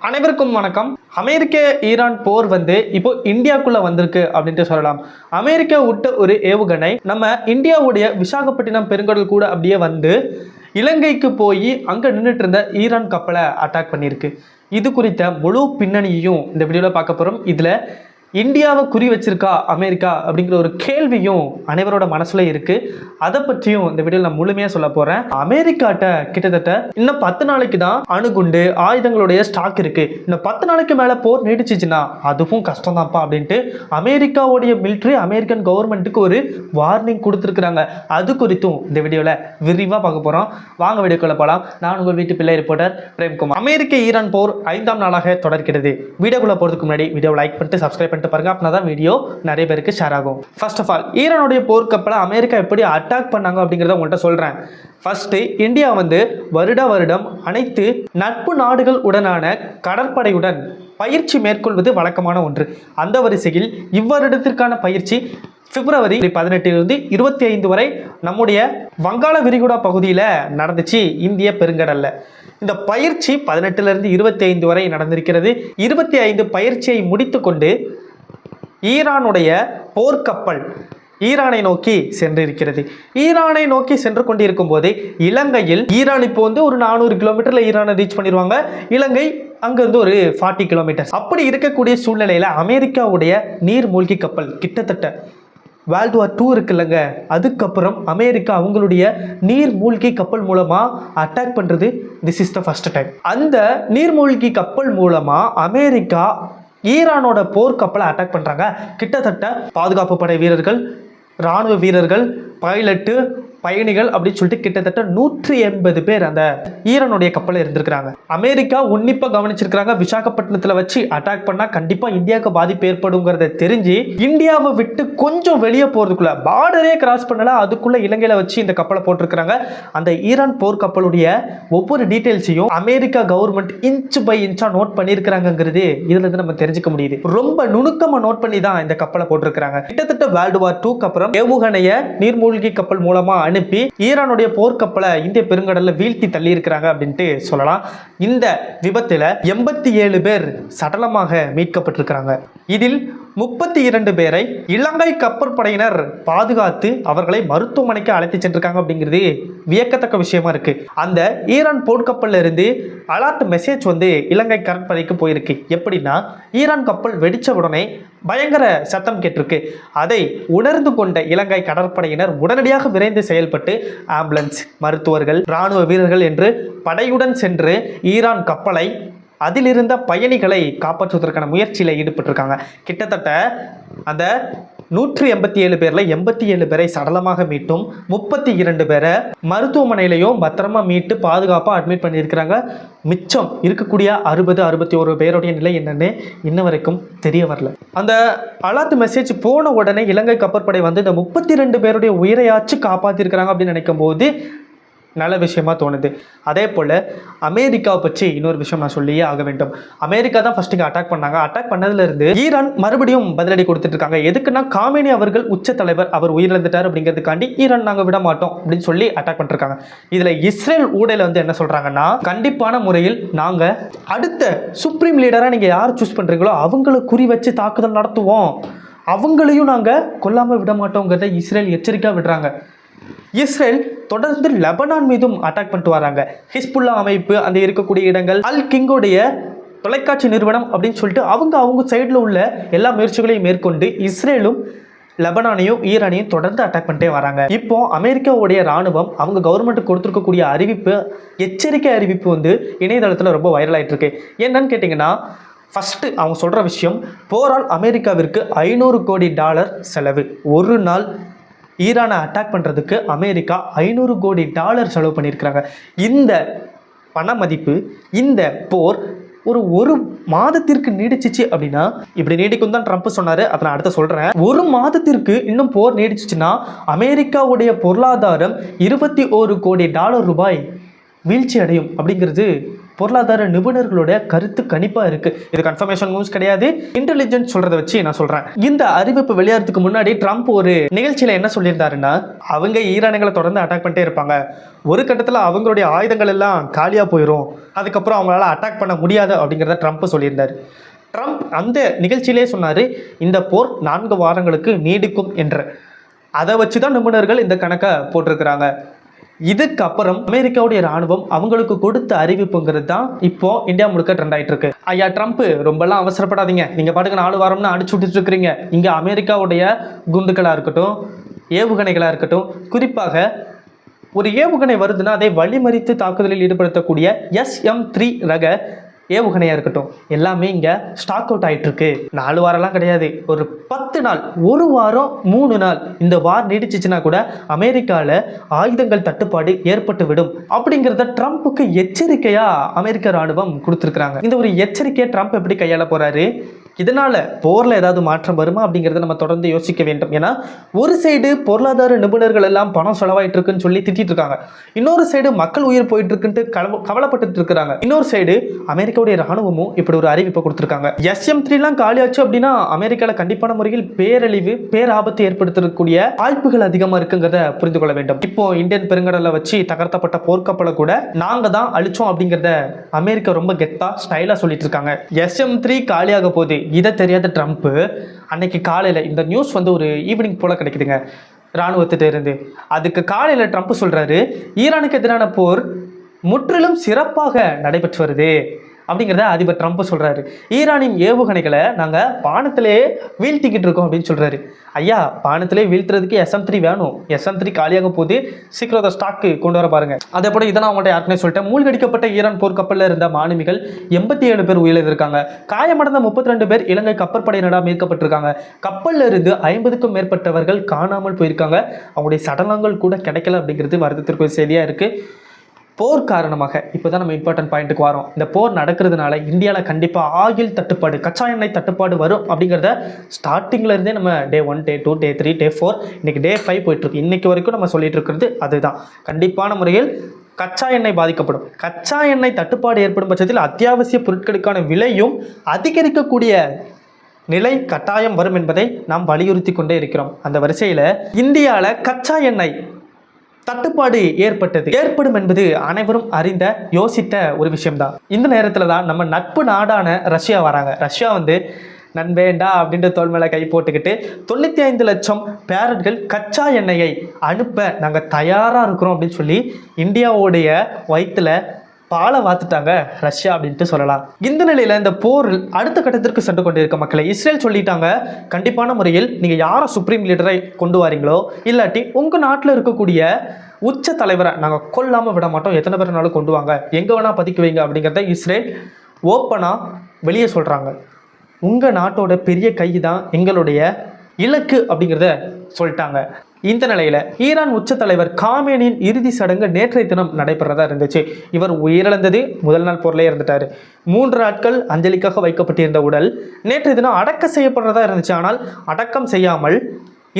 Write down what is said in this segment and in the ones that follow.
அனைவருக்கும் வணக்கம். அமெரிக்க ஈரான் போர் இப்போ இந்தியாக்குள்ள வந்திருக்கு அப்படின்ட்டு சொல்லலாம். அமெரிக்கா விட்ட ஒரு ஏவுகணை நம்ம இந்தியாவுடைய விசாகப்பட்டினம் பெருங்கடல் கூட அப்படியே வந்து இலங்கைக்கு போய் அங்க நின்றுட்டு இருந்த ஈரான் கப்பலை அட்டாக் பண்ணியிருக்கு. இது குறித்த முழு பின்னணியையும் இந்த வீடியோவில் பார்க்க போகிறோம். இதில் இந்தியாவை குறி வச்சிருக்கா அமெரிக்கா அப்படிங்கிற ஒரு கேள்வியும் அனைவரோட மனசுல இருக்கு. அதை பற்றியும் இந்த வீடியோவில் நான் முழுமையாக சொல்ல போறேன். அமெரிக்காட்ட கிட்டத்தட்ட இன்னும் 10 நாளைக்கு தான் அணுகுண்டு ஆயுதங்களுடைய ஸ்டாக் இருக்கு. இன்னும் 10 நாளைக்கு மேல போர் நீடிச்சிச்சுன்னா அதுவும் கஷ்டம் தான்ப்பா அப்படின்ட்டு அமெரிக்காவுடைய மிலிட்ரி அமெரிக்கன் கவர்மெண்ட்டுக்கு ஒரு வார்னிங் கொடுத்துருக்குறாங்க. அது குறித்தும் இந்த வீடியோவில் விரிவாக பார்க்க போறோம். வாங்க வீடியோக்குள்ள போகலாம். நான் உங்கள் வீட்டு பிள்ளை ரிப்போர்ட்டர் பிரேம்குமார். அமெரிக்க ஈரான் போர் 5ஆம் நாளாக தொடர்கிறது. வீடியோக்குள்ள போறதுக்கு முன்னாடி வீடியோ லைக் பண்ணிட்டு சப்ஸ்கிரைப் பாருங்க. அப்பதான் வீடியோ நிறைய பேருக்கு ஷேர் ஆகும். ஃபர்ஸ்ட் ஆஃப் ஆல் ஈரானுடைய போர்க்கப்பலை அமெரிக்கா எப்படி அட்டாக் பண்ணாங்க அப்படிங்கறத உங்கள்கிட்ட சொல்றேன். ஃபர்ஸ்ட் இந்தியா வருடம் அனைத்து நட்பு நாடுகள் உடனான கடற்படையுடன் பயிற்சி மேற்கொள்வது வழக்கமான ஒன்று. அந்த வரிசையில் இவ்வருடத்திற்கான பயிற்சி பிப்ரவரி 18 - 25 வரை நம்முடைய வங்காள விரிகுடா பகுதியில் நடந்துச்சு. இந்திய பெருங்கடல்ல இந்த பயிற்சி 18 - 25 வரை நடந்திருக்கிறது. 25 பயிற்சியை முடித்துக்கொண்டு ஈரானுடைய போர்க்கப்பல் ஈரானை நோக்கி சென்றிருக்கிறது. ஈரானை நோக்கி சென்று கொண்டிருக்கும் போது இலங்கையில் ஈரான் இப்போ ஒரு 400 கிலோமீட்டர்ல ஈரானை ரீச் பண்ணிடுவாங்க. இலங்கை அங்கிருந்து ஒரு 40 கிலோமீட்டர். அப்படி இருக்கக்கூடிய சூழ்நிலையில அமெரிக்காவுடைய நீர்மூழ்கி கப்பல் கிட்டத்தட்ட வேர்ல்டு வார் 2 இருக்குல்லங்க, அதுக்கப்புறம் அமெரிக்கா அவங்களுடைய நீர்மூழ்கி கப்பல் மூலமா அட்டாக் பண்றது this is the first time. அந்த நீர்மூழ்கி கப்பல் மூலமா அமெரிக்கா ஈரானோட போர்க்கப்பலை அட்டாக் பண்றாங்க. கிட்டத்தட்ட பாதுகாப்பு படை வீரர்கள், இராணுவ வீரர்கள், பைலட்டு, பயணிகள் அப்படின்னு சொல்லிட்டு கிட்டத்தட்ட 180 பேர் அந்த ஈரானுடைய கப்பலில் இருந்திருக்கிறாங்க. அமெரிக்கா உன்னிப்பா கவனிச்சிருக்கிறாங்க. விசாகப்பட்டினத்தில் வச்சு அட்டாக் பண்ணா கண்டிப்பா இந்தியாவுக்கு பாதிப்பு ஏற்படுங்கிறத தெரிஞ்சு இந்தியாவை விட்டு கொஞ்சம் வெளியே போறதுக்குள்ள பார்டரே கிராஸ் பண்ணல, அதுக்குள்ள இலங்கையில வச்சு இந்த கப்பலை போட்டிருக்கிறாங்க. அந்த ஈரான் போர்க்கப்பலுடைய ஒவ்வொரு டீட்டெயில்ஸையும் அமெரிக்கா கவர்மெண்ட் இன்ச் பை இன்ச்சா நோட் பண்ணியிருக்கிறாங்கிறது இதுல இருந்து நம்ம தெரிஞ்சுக்க முடியுது. ரொம்ப நுணுக்கமா நோட் பண்ணி தான் இந்த கப்பலை போட்டிருக்கிறாங்க. கிட்டத்தட்ட வேர்ல்டு வார் 2க்கு அப்புறம் ஏவுகணைய நீர்மூழ்கி கப்பல் மூலமா அனுப்பி ஈரானுடைய போர்க்கப்பலை இந்திய பெருங்கடல்ல வீழ்த்தி தள்ளி இருக்கிறாங்க அப்படின்ட்டு சொல்லலாம். இந்த விபத்துல 87 பேர் சடலமாக மீட்கப்பட்டிருக்கிறாங்க. இதில் 32 பேரை இலங்கை கப்பற்படையினர் பாதுகாத்து அவர்களை மருத்துவமனைக்கு அழைத்து சென்றிருக்காங்க அப்படிங்கிறது வியக்கத்தக்க விஷயமா இருக்கு. அந்த ஈரான் போர்க்கப்பல்ல இருந்து அலர்ட் மெசேஜ் இலங்கை கடற்படைக்கு போயிருக்கு. எப்படின்னா ஈரான் கப்பல் வெடிச்ச உடனே பயங்கர சத்தம் கேட்டிருக்கு. அதை உணர்ந்து கொண்ட இலங்கை கடற்படையினர் உடனடியாக விரைந்து செயல்பட்டு ஆம்புலன்ஸ், மருத்துவர்கள், இராணுவ வீரர்கள் என்று படையுடன் சென்று ஈரான் கப்பலை அதிலிருந்த பயணிகளை காப்பாற்றுவதற்கான முயற்சியில் ஈடுபட்டிருக்காங்க. கிட்டத்தட்ட அந்த 187 பேர்ல 87 பேரை சடலமாக மீட்டும் 32 பேரை மருத்துவமனையிலையும் பத்திரமா மீட்டு பாதுகாப்பாக அட்மிட் பண்ணியிருக்கிறாங்க. மிச்சம் இருக்கக்கூடிய 61 பேருடைய நிலை என்னன்னு இன்ன வரைக்கும் தெரிய வரல. அந்த அலர்ட் மெசேஜ் போன உடனே இலங்கை கப்பற்படை இந்த 32 பேருடைய உயிரையாச்சு காப்பாற்றிருக்கிறாங்க அப்படின்னு நினைக்கும் போது நல்ல விஷயமா தோணுது. அதே போல் அமெரிக்காவை பற்றி இன்னொரு விஷயம் நான் சொல்லியே ஆக வேண்டும். அமெரிக்கா தான் ஃபர்ஸ்ட் இங்கே அட்டாக் பண்ணாங்க. அட்டாக் பண்ணதுலேருந்து ஈரான் மறுபடியும் பதிலடி கொடுத்துட்டு இருக்காங்க. எதுக்குன்னா காமினி அவர்கள் உச்ச தலைவர், அவர் உயிரிழந்துட்டார் அப்படிங்கிறதுக்காண்டி ஈரான் நாங்கள் விட மாட்டோம் அப்படின்னு சொல்லி அட்டாக் பண்ணிருக்காங்க. இதில் இஸ்ரேல் ஊடையில் என்ன சொல்கிறாங்கன்னா, கண்டிப்பான முறையில் நாங்கள் அடுத்த சுப்ரீம் லீடராக நீங்கள் யார் சூஸ் பண்ணுறீங்களோ அவங்களை குறி வச்சு தாக்குதல் நடத்துவோம், அவங்களையும் நாங்கள் கொல்லாமல் விட மாட்டோங்கிறத இஸ்ரேல் எச்சரிக்கையாக விடுறாங்க. இஸ்ரேல் தொடர்ந்து லெபனான் மீதும் அட்டாக் பண்ணிட்டு வராங்க. ஹிஸ்புல்லா அமைப்பு அந்த இருக்கக்கூடிய இடங்கள், அல் கிங்கோடைய தொலைக்காட்சி நிறுவனம் அப்படின்னு சொல்லிட்டு அவங்க சைடில் உள்ள எல்லா முயற்சிகளையும் மேற்கொண்டு இஸ்ரேலும் லெபனானையும் ஈரானையும் தொடர்ந்து அட்டாக் பண்ணிட்டே வராங்க. இப்போ அமெரிக்காவுடைய ராணுவம் அவங்க கவர்மெண்ட் கொடுத்துருக்கக்கூடிய அறிவிப்பு, எச்சரிக்கை அறிவிப்பு இணையதளத்தில் ரொம்ப வைரல் ஆகிட்டு இருக்கு. என்னன்னு கேட்டிங்கன்னா, ஃபர்ஸ்ட் அவங்க சொல்கிற விஷயம், போரால் அமெரிக்காவிற்கு $500 கோடி செலவு. ஒரு நாள் ஈரானை அட்டாக் பண்ணுறதுக்கு அமெரிக்கா $500 கோடி செலவு பண்ணியிருக்கிறாங்க. இந்த பண மதிப்பு, இந்த போர் ஒரு மாதத்திற்கு நீடிச்சிச்சு அப்படின்னா, இப்படி நீடிக்கும் தான் ட்ரம்ப் சொன்னார், அதை நான் அடுத்த சொல்கிறேன். ஒரு மாதத்திற்கு இன்னும் போர் நீடிச்சிச்சுன்னா அமெரிக்காவுடைய பொருளாதாரம் $21 கோடி வீழ்ச்சி அடையும் அப்படிங்கிறது பொருளாதார நிபுணர்களுடைய கருத்து கணிப்பா இருக்கு. இது கன்ஃபர்மேஷன் நியூஸ் கிடையாது, இன்டெலிஜென்ஸ் சொல்றதை வச்சு நான் சொல்றேன். இந்த அறிவிப்பு வெளியாகிறதுக்கு முன்னாடி ட்ரம்ப் ஒரு நிகழ்ச்சியில என்ன சொல்லியிருந்தாருன்னா, அவங்க ஈரானிகளை தொடர்ந்து அட்டாக் பண்ணிட்டே இருப்பாங்க, ஒரு கட்டத்தில் அவங்களுடைய ஆயுதங்கள் எல்லாம் காலியா போயிடும், அதுக்கப்புறம் அவங்களால அட்டாக் பண்ண முடியாது அப்படிங்கிறத ட்ரம்ப் சொல்லியிருந்தார். ட்ரம்ப் அந்த நிகழ்ச்சியிலே சொன்னார், இந்த போர் 4 வாரங்களுக்கு நீடிக்கும் என்று. அதை வச்சு தான் நிபுணர்கள் இந்த கணக்கை போட்டிருக்கிறாங்க. இதுக்கப்புறம் அமெரிக்காவுடைய ராணுவம் அவங்களுக்கு கொடுத்த அறிவிப்புங்கிறது தான் இப்போ இந்தியா முழுக்க ட்ரெண்ட் ஆகிட்டு இருக்கு. ஐயா ட்ரம்ப், ரொம்பலாம் அவசரப்படாதீங்க, நீங்கள் பாட்டுக்கு 4 வாரம்னு அடிச்சு விட்டுட்டு இருக்கிறீங்க. இங்கே அமெரிக்காவுடைய குண்டுகளாக இருக்கட்டும், ஏவுகணைகளாக இருக்கட்டும், குறிப்பாக ஒரு ஏவுகணை வருதுன்னா அதை வழிமறித்து தாக்குதலில் ஈடுபடுத்தக்கூடிய SM-3 ரக ஏவுகணையாக இருக்கட்டும், எல்லாமே இங்கே ஸ்டாக் அவுட் ஆகிட்டு இருக்கு. 4 வாரம்லாம் கிடையாது, ஒரு 10 நாள், 1 வாரம், 3 நாள் இந்த வார் நீடிச்சிச்சுன்னா கூட அமெரிக்காவில் ஆயுதங்கள் தட்டுப்பாடு ஏற்பட்டு விடும் அப்படிங்கிறத ட்ரம்ப்புக்கு எச்சரிக்கையாக அமெரிக்க ராணுவம் கொடுத்துருக்குறாங்க. இந்த ஒரு எச்சரிக்கையை ட்ரம்ப் எப்படி கையாள போறாரு, இதனால போரில் ஏதாவது மாற்றம் வருமா அப்படிங்கிறத நம்ம தொடர்ந்து யோசிக்க வேண்டும். ஏன்னா ஒரு சைடு பொருளாதார நிபுணர்கள் எல்லாம் பணம் செலவாயிட்டு இருக்குன்னு சொல்லி திட்டிட்டு இருக்காங்க, இன்னொரு சைடு மக்கள் உயிர் போயிட்டு இருக்குன்ட்டு கவலைப்பட்டு இருக்கிறாங்க, இன்னொரு சைடு அமெரிக்காவுடைய ராணுவமும் இப்படி ஒரு அறிவிப்பை கொடுத்துருக்காங்க. SM-3 காலியாச்சு அப்படின்னா அமெரிக்காவில் கண்டிப்பான முறையில் பேரழிவு, பேராபத்து ஏற்படுத்தக்கூடிய வாய்ப்புகள் அதிகமாக இருக்குங்கிறத புரிந்து கொள்ள வேண்டும். இப்போ இந்தியன் பெருங்கடலை வச்சு தகர்த்தப்பட்ட போர்க்கப்பலை கூட நாங்க தான் அழிச்சோம் அப்படிங்கிறத அமெரிக்கா ரொம்ப கெத்தா ஸ்டைலா சொல்லிட்டு இருக்காங்க. SM-3 காலியாக போகுது, இதை தெரியாத ட்ரம்ப் அன்னைக்கு காலையில் இந்த நியூஸ் ஒரு ஈவினிங் போல கிடைக்குதுங்க ராணுவத்திட்ட இருந்து. அதுக்கு காலையில் ட்ரம்ப் சொல்றாரு, ஈரானுக்கு எதிரான போர் முற்றிலும் சிறப்பாக நடைபெற்று வருது அப்படிங்கிறத அதிபர் ட்ரம்ப் சொல்றாரு. ஈரானின் ஏவுகணைகளை நாங்கள் வானத்திலே வீழ்த்திக்கிட்டு இருக்கோம் அப்படின்னு சொல்றாரு. ஐயா, வானத்திலே வீழ்த்துறதுக்கு SM-3 வேணும், SM-3 காலியாக போது, சீக்கிரம் அதை ஸ்டாக்கு கொண்டு வர பாருங்க. அதே போல இதை நான் அவங்கள்ட்ட யாருக்குமே சொல்லிட்டேன், மூழ்கடிக்கப்பட்ட ஈரான் போர்க்கப்பலில் இருந்த மாலுமிகள் 87 பேர் உயிரிழந்திருக்காங்க, காயமடைந்த 32 பேர் இலங்கை கப்பற்படையினரால் மீட்கப்பட்டிருக்காங்க, கப்பலில் இருந்து 50க்கும் மேற்பட்டவர்கள் காணாமல் போயிருக்காங்க, அவங்களுடைய சடலங்கள் கூட கிடைக்கல அப்படிங்கிறது வருத்தத்திற்கு செய்தியாக இருக்கு. போர் காரணமாக இப்போ தான் நம்ம இம்பார்ட்டன்ட் பாயிண்ட்டுக்கு வரோம். இந்த போர் நடக்கிறதுனால இந்தியாவில் கண்டிப்பாக ஆயில் தட்டுப்பாடு, கச்சா எண்ணெய் தட்டுப்பாடு வரும் அப்படிங்கிறத ஸ்டார்டிங்கில் இருந்தே நம்ம Day 1, Day 2, Day 3, Day 4, இன்னைக்கு Day 5 போயிட்டுருக்கு. இன்னைக்கு வரைக்கும் நம்ம சொல்லிட்டு இருக்கிறது அதுதான். கண்டிப்பான முறையில் கச்சா எண்ணெய் பாதிக்கப்படும். கச்சா எண்ணெய் தட்டுப்பாடு ஏற்படும் பட்சத்தில் அத்தியாவசிய பொருட்களுக்கான விலையும் அதிகரிக்கக்கூடிய நிலை கட்டாயம் வரும் என்பதை நாம் வலியுறுத்தி கொண்டே இருக்கிறோம். அந்த வரிசையில் இந்தியாவில் கச்சா எண்ணெய் தட்டுப்பாடு ஏற்படும் என்பது அனைவரும் அறிந்த யோசித்த ஒரு விஷயம்தான். இந்த நேரத்தில் தான் நம்ம நட்பு நாடான ரஷ்யா வராங்க. ரஷ்யா நண்பேண்டா அப்படின்ற தோல் மேலே கை போட்டுக்கிட்டு 95 லட்சம் பேரட்கள் கச்சா எண்ணெயை அனுப்ப நாங்கள் தயாராக இருக்கிறோம் அப்படின்னு சொல்லி இந்தியாவுடைய வயிற்றுல பாலை வாத்துட்டாங்க ரஷ்யா அப்படின்ட்டு சொல்லலாம். இந்த நிலையில் இந்த போர் அடுத்த கட்டத்திற்கு சென்று கொண்டிருக்க மக்களை இஸ்ரேல் சொல்லிட்டாங்க, கண்டிப்பான முறையில் நீங்கள் யாரை சுப்ரீம் லீடரை கொண்டு வரீங்களோ இல்லாட்டி உங்கள் நாட்டில் இருக்கக்கூடிய உச்ச தலைவரை நாங்கள் கொல்லாமல் விட மாட்டோம், எத்தனை பேர்னாலும் கொண்டு வாங்க, எங்கே வேணால் பதுக்கி வைங்க அப்படிங்கிறத இஸ்ரேல் ஓப்பனாக வெளியே சொல்கிறாங்க. உங்கள் நாட்டோட பெரிய கை தான் எங்களுடைய இலக்கு அப்படிங்கிறத சொல்லிட்டாங்க. இந்த நிலையில் ஈரான் உச்ச தலைவர் காமேனியின் இறுதி சடங்கு நேற்றைய தினம் நடைபெறதா இருந்துச்சு. இவர் உயிரிழந்தது முதல் நாள் போர்லேயே இருந்துட்டார். 3 நாட்கள் அஞ்சலிக்காக வைக்கப்பட்டிருந்த உடல் நேற்றைய தினம் அடக்கம் செய்யப்படுறதா இருந்துச்சு. ஆனால் அடக்கம் செய்யாமல்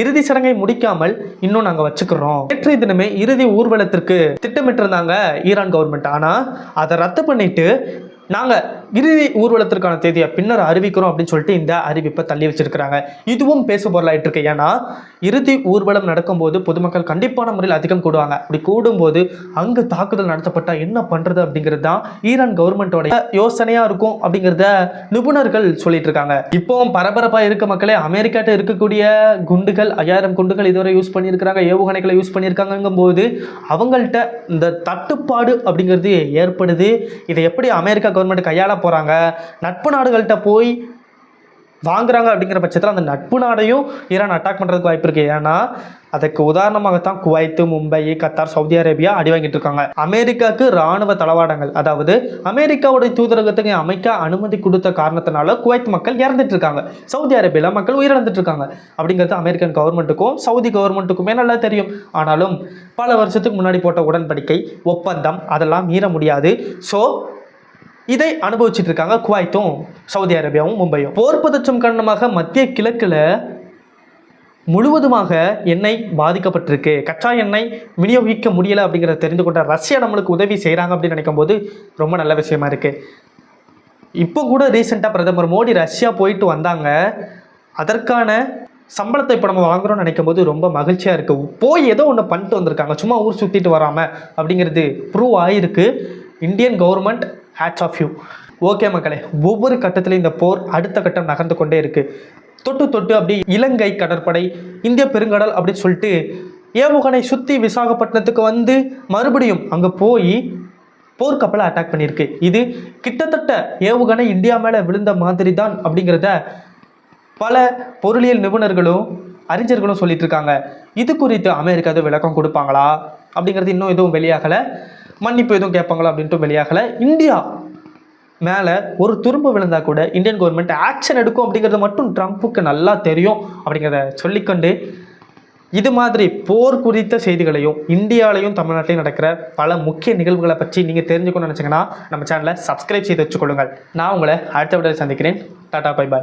இறுதி சடங்கை முடிக்காமல் இன்னும் நாங்கள் வச்சுக்கிறோம். நேற்றைய தினமே இறுதி ஊர்வலத்திற்கு திட்டமிட்டிருந்தாங்க ஈரான் கவர்மெண்ட். ஆனால் அதை ரத்து பண்ணிட்டு நாங்கள் இறுதி ஊர்வலத்திற்கான தேதியை பின்னர் அறிவிக்கிறோம் அப்படின்னு சொல்லிட்டு இந்த அறிவிப்பை தள்ளி வச்சிருக்கிறாங்க. இதுவும் பேசு பொருளாயிட்டு இருக்கு. ஏன்னா இறுதி ஊர்வலம் நடக்கும்போது பொதுமக்கள் கண்டிப்பான முறையில் அதிகம் கூடுவாங்க. அப்படி கூடும்போது அங்கு தாக்குதல் நடத்தப்பட்டால் என்ன பண்ணுறது அப்படிங்கிறது தான் ஈரான் கவர்மெண்ட்டோட யோசனையாக இருக்கும் அப்படிங்கிறத நிபுணர்கள் சொல்லிட்டு இருக்காங்க. இப்போ பரபரப்பாக இருக்க மக்களே, அமெரிக்காட்ட இருக்கக்கூடிய குண்டுகள் 5000 குண்டுகள் இதுவரை யூஸ் பண்ணியிருக்கிறாங்க, ஏவுகணைகளை யூஸ் பண்ணியிருக்காங்கும் போது அவங்கள்ட்ட இந்த தட்டுப்பாடு அப்படிங்கிறது ஏற்படுது. இதை எப்படி அமெரிக்கா கவர்மெண்ட் கையாள போகிறாங்க, நட்பு நாடுகள்கிட்ட போய் வாங்குறாங்க அப்படிங்கிற பட்சத்தில் அந்த நட்பு நாடையும் ஈரான் அட்டாக் பண்ணுறதுக்கு வாய்ப்பு இருக்குது. ஏன்னா அதுக்கு உதாரணமாகத்தான் Kuwait, Mumbai, Qatar, Saudi Arabia அடி வாங்கிட்டு இருக்காங்க. அமெரிக்காவுக்கு இராணுவ தளவாடங்கள், அதாவது அமெரிக்காவுடைய தூதரகத்துக்கு அமைக்க அனுமதி கொடுத்த காரணத்தினால குவைத் மக்கள் இறந்துட்டு இருக்காங்க, சவுதி அரேபியாவில் மக்கள் உயிரிழந்துட்டு இருக்காங்க. அப்படிங்கிறது அமெரிக்கன் கவர்மெண்ட்டுக்கும் சவுதி கவர்மெண்ட்டுக்குமே நல்லா தெரியும். ஆனாலும் பல வருஷத்துக்கு முன்னாடி போட்ட உடன்படிக்கை, ஒப்பந்தம் அதெல்லாம் மீற முடியாது. ஸோ இதை அனுபவிச்சுட்டு இருக்காங்க குவைத்தும் சவுதி அரேபியாவும் மும்பையும். போர் பதற்றம் காரணமாக மத்திய கிழக்கில் முழுவதுமாக எண்ணெய் பாதிக்கப்பட்டிருக்கு, கச்சா எண்ணெய் விநியோகிக்க முடியலை அப்படிங்கிறத தெரிந்து கொண்ட ரஷ்யா நம்மளுக்கு உதவி செய்கிறாங்க அப்படின்னு நினைக்கும் போது ரொம்ப நல்ல விஷயமா இருக்குது. இப்போ கூட ரீசெண்டாக பிரதமர் மோடி ரஷ்யா போயிட்டு வந்தாங்க. அதற்கான சம்பளத்தை இப்போ நம்ம வாங்குறோம்னு நினைக்கும் போது ரொம்ப மகிழ்ச்சியாக இருக்குது. போய் ஏதோ ஒன்று பண்ணிட்டு வந்திருக்காங்க, சும்மா ஊர் சுற்றிட்டு வராமல் அப்படிங்கிறது ப்ரூவ் ஆகிருக்கு. Indian government hats off you. Okay மக்களே, ஒவ்வொரு கட்டத்திலையும் இந்த போர் அடுத்த கட்டம் நகர்ந்து கொண்டே இருக்குது. தொட்டு தொட்டு அப்படி இலங்கை கடற்படை, இந்திய பெருங்கடல் அப்படின்னு சொல்லிட்டு ஏவுகணை சுற்றி விசாகப்பட்டினத்துக்கு வந்து மறுபடியும் அங்கே போய் போர்க்கப்பலை அட்டாக் பண்ணியிருக்கு. இது கிட்டத்தட்ட ஏவுகணை இந்தியா மேலே விழுந்த மாதிரி தான் அப்படிங்கிறத பல பொருளியல் நிபுணர்களும் அறிஞர்களும் சொல்லிட்டு இருக்காங்க. இது குறித்து அமெரிக்கா எதுவும் விளக்கம் கொடுப்பாங்களா அப்படிங்கிறது இன்னும் எதுவும் வெளியாகலை. மன்னிப்பு எதுவும் கேட்பாங்களா அப்படின்ட்டு வெளியாகலை. இந்தியா மேலே ஒரு துரும்பு விழுந்தால் கூட இந்தியன் கவர்மெண்ட் ஆக்ஷன் எடுக்கும் அப்படிங்கிறது மட்டும் ட்ரம்ப்புக்கு நல்லா தெரியும் அப்படிங்கிறத சொல்லிக்கொண்டு, இது மாதிரி போர் குறித்த செய்திகளையும் இந்தியாவிலையும் தமிழ்நாட்டிலையும் நடக்கிற பல முக்கிய நிகழ்வுகளை பற்றி நீங்கள் தெரிஞ்சுக்கணும்னு நினச்சிங்கன்னா நம்ம சேனலை சப்ஸ்கிரைப் செய்து வச்சுக்கொள்ளுங்கள். நான் உங்களை அடுத்த வீடியோவில் சந்திக்கிறேன். Tata bye bye.